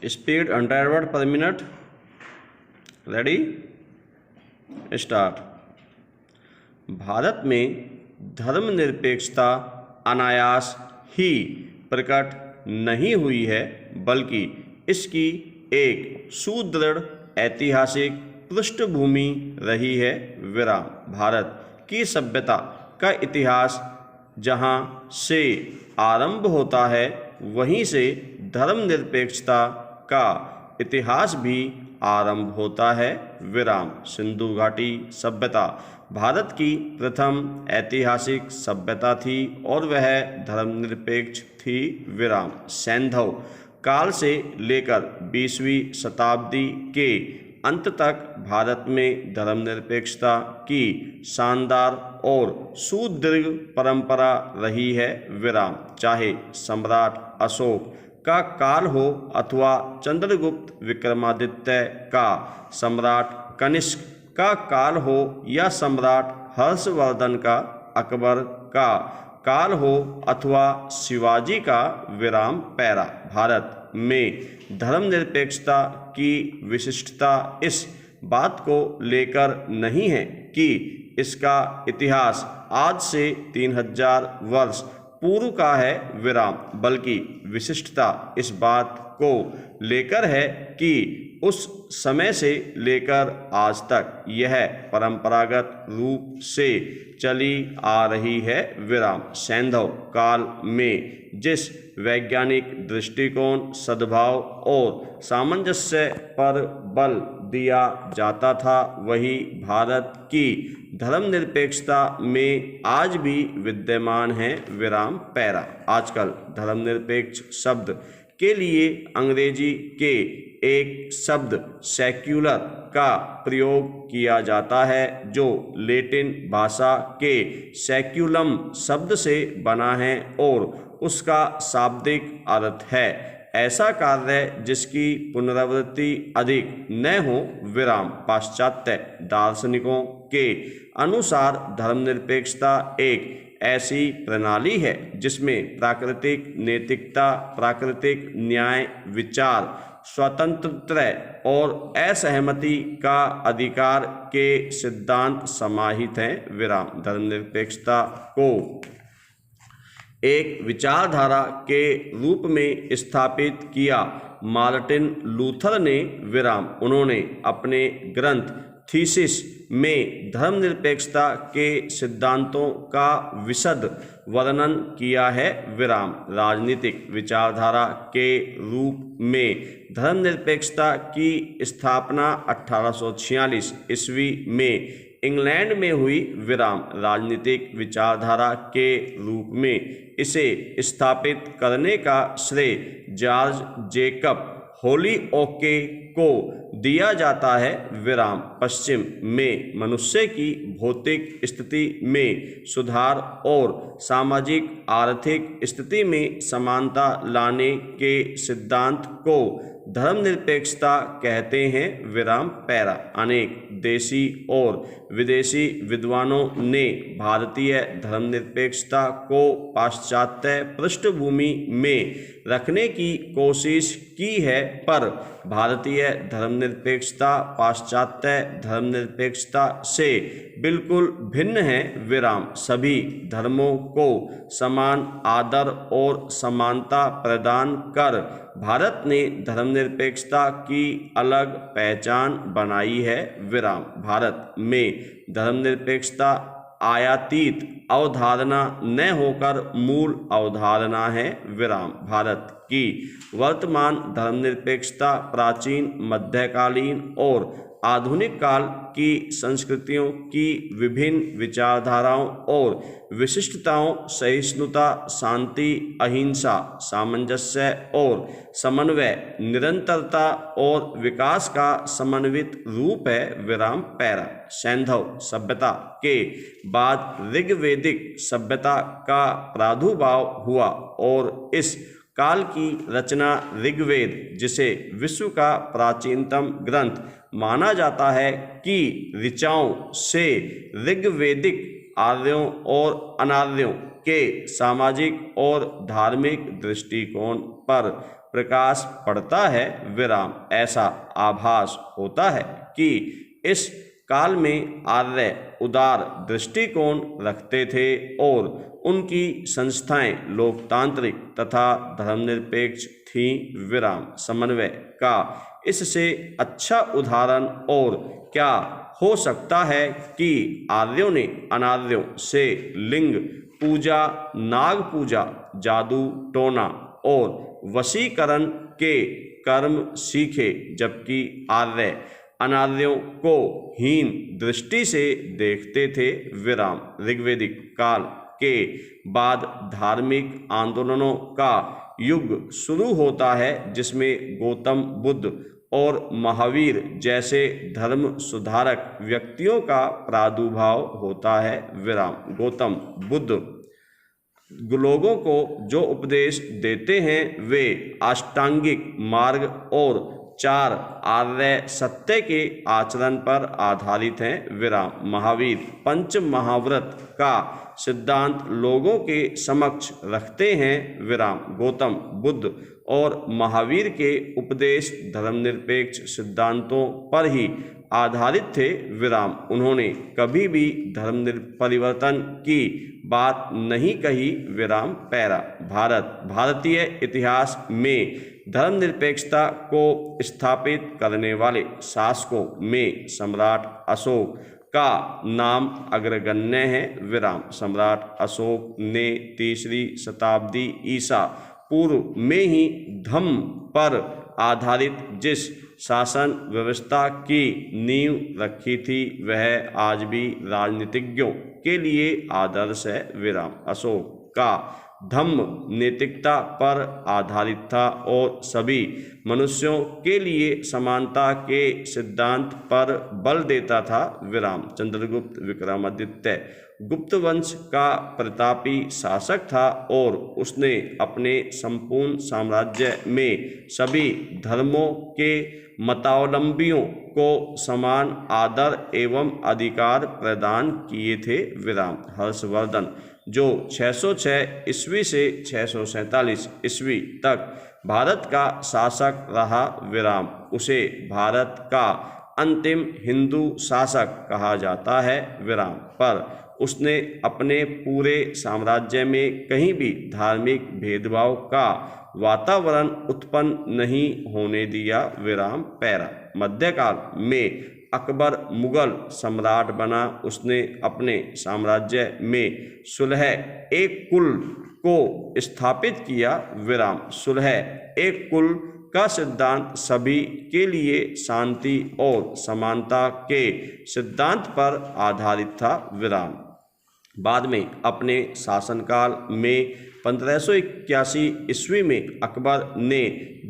Speed 100 word पर minute. Ready, start. Bharat में धर्मनिरपेक्षता अनायास ही प्रकट नहीं हुई है, बल्कि इसकी एक सुदृढ़ ऐतिहासिक पृष्ठभूमि रही है। विराम। भारत की सभ्यता का इतिहास जहाँ से आरंभ होता है, वहीं से धर्मनिरपेक्षता का इतिहास भी आरंभ होता है। विराम। सिंधु घाटी सभ्यता भारत की प्रथम ऐतिहासिक सभ्यता थी और वह धर्मनिरपेक्ष थी। विराम। सैंधव काल से लेकर 20वीं शताब्दी के अंत तक भारत में धर्मनिरपेक्षता की शानदार और सुदीर्घ परंपरा रही है। विराम। चाहे सम्राट अशोक का काल हो अथवा चंद्रगुप्त विक्रमादित्य का, सम्राट कनिष्क का काल हो या सम्राट हर्षवर्धन का, अकबर का काल हो अथवा शिवाजी का। विराम। पैरा। भारत में धर्मनिरपेक्षता की विशिष्टता इस बात को लेकर नहीं है कि इसका इतिहास आज से 3000 वर्ष पूर्व का है। विराम। बल्कि विशिष्टता इस बात को लेकर है कि उस समय से लेकर आज तक यह परंपरागत रूप से चली आ रही है। विराम। सैंधव काल में जिस वैज्ञानिक दृष्टिकोण, सद्भाव और सामंजस्य पर बल दिया जाता था, वही भारत की धर्मनिरपेक्षता में आज भी विद्यमान है। विराम। पैरा। आजकल धर्मनिरपेक्ष शब्द के लिए अंग्रेजी के एक शब्द सेक्युलर का प्रयोग किया जाता है, जो लैटिन भाषा के सेक्युलम शब्द से बना है और उसका शाब्दिक अर्थ है ऐसा कार्य जिसकी पुनरावृत्ति अधिक न हो। विराम। पाश्चात्य दार्शनिकों के अनुसार धर्मनिरपेक्षता एक ऐसी प्रणाली है जिसमें प्राकृतिक नैतिकता, प्राकृतिक न्याय, विचार स्वतंत्रता और असहमति का अधिकार के सिद्धांत समाहित हैं। विराम। धर्मनिरपेक्षता को एक विचारधारा के रूप में स्थापित किया मार्टिन लूथर ने। विराम। उन्होंने अपने ग्रंथ थीसिस में धर्मनिरपेक्षता के सिद्धांतों का विशद वर्णन किया है। विराम। राजनीतिक विचारधारा के रूप में धर्मनिरपेक्षता की स्थापना 1846 ईस्वी में इंग्लैंड में हुई। विराम। राजनीतिक विचारधारा के रूप में इसे स्थापित करने का श्रेय जॉर्ज जेकब होलीओके को दिया जाता है। विराम। पश्चिम में मनुष्य की भौतिक स्थिति में सुधार और सामाजिक आर्थिक स्थिति में समानता लाने के सिद्धांत को धर्मनिरपेक्षता कहते हैं। विराम। पैरा। अनेक देशी और विदेशी विद्वानों ने भारतीय धर्मनिरपेक्षता को पाश्चात्य पृष्ठभूमि में रखने की कोशिश की है, पर भारतीय धर्मनिरपेक्षता पाश्चात्य धर्मनिरपेक्षता से बिल्कुल भिन्न है। विराम। सभी धर्मों को समान आदर और समानता प्रदान कर भारत ने धर्मनिरपेक्षता की अलग पहचान बनाई है। विराम। भारत में धर्मनिरपेक्षता आयातित अवधारणा न होकर मूल अवधारणा है। विराम। भारत की वर्तमान धर्मनिरपेक्षता प्राचीन, मध्यकालीन और आधुनिक काल की संस्कृतियों की विभिन्न विचारधाराओं और विशिष्टताओं, सहिष्णुता, शांति, अहिंसा, सामंजस्य और समन्वय, निरंतरता और विकास का समन्वित रूप है। विराम। पैरा। सैंधव सभ्यता के बाद ऋग्वैदिक सभ्यता का प्रादुर्भाव हुआ और इस काल की रचना ऋग्वेद, जिसे विश्व का प्राचीनतम ग्रंथ माना जाता है, की ऋचाओं से ऋग्वैदिक आर्यों और अनार्यों के सामाजिक और धार्मिक दृष्टिकोण पर प्रकाश पड़ता है, विराम। ऐसा आभास होता है कि इस काल में आर्य उदार दृष्टिकोण रखते थे और उनकी संस्थाएं लोकतांत्रिक तथा धर्मनिरपेक्ष थीं, विराम। समन्वय का इससे अच्छा उदाहरण और क्या हो सकता है कि आर्यों ने अनार्यों से लिंग पूजा, नाग पूजा, जादू टोना और वशीकरण के कर्म सीखे, जबकि आर्य अनार्यों को हीन दृष्टि से देखते थे, विराम। ऋग्वैदिक काल के बाद धार्मिक आंदोलनों का युग शुरू होता है, जिसमें गौतम बुद्ध और महावीर जैसे धर्म सुधारक व्यक्तियों का प्रादुर्भाव होता है, विराम। गौतम बुद्ध लोगों को जो उपदेश देते हैं वे अष्टांगिक मार्ग और 4 आर्य सत्य के आचरण पर आधारित हैं, विराम। महावीर पंच महाव्रत का सिद्धांत लोगों के समक्ष रखते हैं, विराम। गौतम बुद्ध और महावीर के उपदेश धर्मनिरपेक्ष सिद्धांतों पर ही आधारित थे, विराम। उन्होंने कभी भी धर्म परिवर्तन की बात नहीं कही, विराम। पैरा। भारतीय इतिहास में धर्मनिरपेक्षता को स्थापित करने वाले शासकों में सम्राट अशोक का नाम अग्रगण्य है, विराम। सम्राट अशोक ने 3री शताब्दी ईसा पूर्व में ही धम्म पर आधारित जिस शासन व्यवस्था की नींव रखी थी वह आज भी राजनीतिज्ञों के लिए आदर्श है, विराम। अशोक का धम्म नैतिकता पर आधारित था और सभी मनुष्यों के लिए समानता के सिद्धांत पर बल देता था, विराम। चंद्रगुप्त विक्रमादित्य गुप्त वंश का प्रतापी शासक था और उसने अपने संपूर्ण साम्राज्य में सभी धर्मों के मतावलंबियों को समान आदर एवं अधिकार प्रदान किए थे, विराम। हर्षवर्धन जो 606 ईस्वी से 647 ईस्वी तक भारत का शासक रहा, विराम। उसे भारत का अंतिम हिंदू शासक कहा जाता है, विराम। पर उसने अपने पूरे साम्राज्य में कहीं भी धार्मिक भेदभाव का वातावरण उत्पन्न नहीं होने दिया, विराम। पैरा। मध्यकाल में अकबर मुगल सम्राट बना। उसने अपने साम्राज्य में सुलह एक कुल को स्थापित किया, विराम। सुलह एक कुल का सिद्धांत सभी के लिए शांति और समानता के सिद्धांत पर आधारित था, विराम। बाद में अपने शासनकाल में 1581 ईस्वी में अकबर ने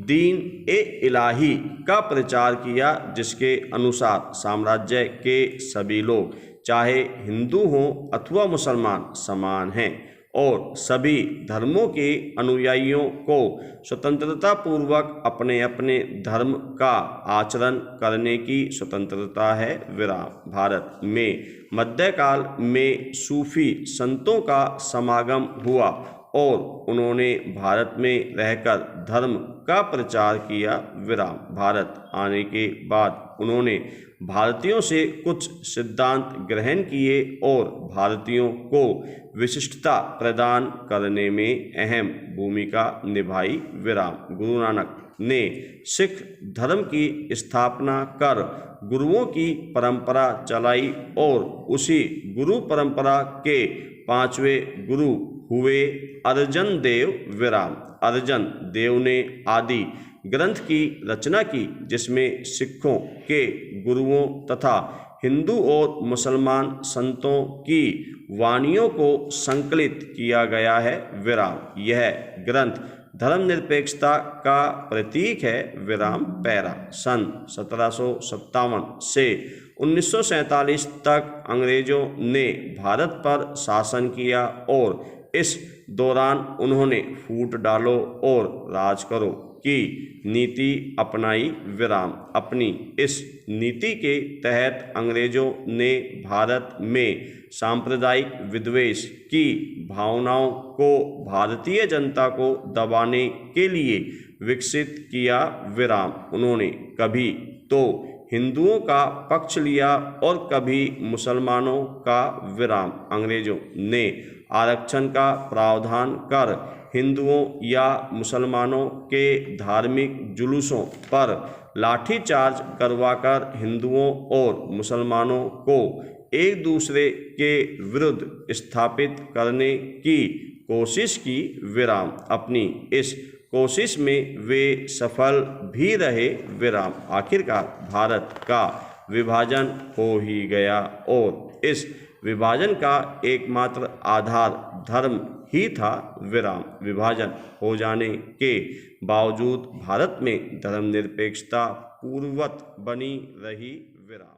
दीन ए इलाही का प्रचार किया, जिसके अनुसार साम्राज्य के सभी लोग चाहे हिंदू हों अथवा मुसलमान समान हैं और सभी धर्मों के अनुयायियों को स्वतंत्रता पूर्वक अपने अपने धर्म का आचरण करने की स्वतंत्रता है, विराम। भारत में मध्यकाल में सूफी संतों का समागम हुआ और उन्होंने भारत में रहकर धर्म का प्रचार किया, विराम। भारत आने के बाद उन्होंने भारतीयों से कुछ सिद्धांत ग्रहण किए और भारतीयों को विशिष्टता प्रदान करने में अहम भूमिका निभाई, विराम। गुरु नानक ने सिख धर्म की स्थापना कर गुरुओं की परंपरा चलाई और उसी गुरु परंपरा के 5वें गुरु हुए अर्जन देव, विराम। अर्जन देव ने आदि ग्रंथ की रचना की, जिसमें सिखों के गुरुओं तथा हिंदू और मुसलमान संतों की वाणियों को संकलित किया गया है, विराम। यह ग्रंथ धर्मनिरपेक्षता का प्रतीक है, विराम। पैरा। सन 1757 से 1947 तक अंग्रेजों ने भारत पर शासन किया और इस दौरान उन्होंने फूट डालो और राज करो की नीति अपनाई। विराम। अपनी इस नीति के तहत अंग्रेजों ने भारत में सांप्रदायिक विद्वेष की भावनाओं को भारतीय जनता को दबाने के लिए विकसित किया। विराम। उन्होंने कभी तो हिंदुओं का पक्ष लिया और कभी मुसलमानों का। विराम। अंग्रेजों ने आरक्षण का प्रावधान कर हिंदुओं या मुसलमानों के धार्मिक जुलूसों पर लाठीचार्ज करवाकर हिंदुओं और मुसलमानों को एक दूसरे के विरुद्ध स्थापित करने की कोशिश की। विराम। अपनी इस कोशिश में वे सफल भी रहे। विराम। आखिरकार भारत का विभाजन हो ही गया और इस विभाजन का एकमात्र आधार धर्म ही था। विराम। विभाजन हो जाने के बावजूद भारत में धर्मनिरपेक्षता पूर्ववत बनी रही। विराम।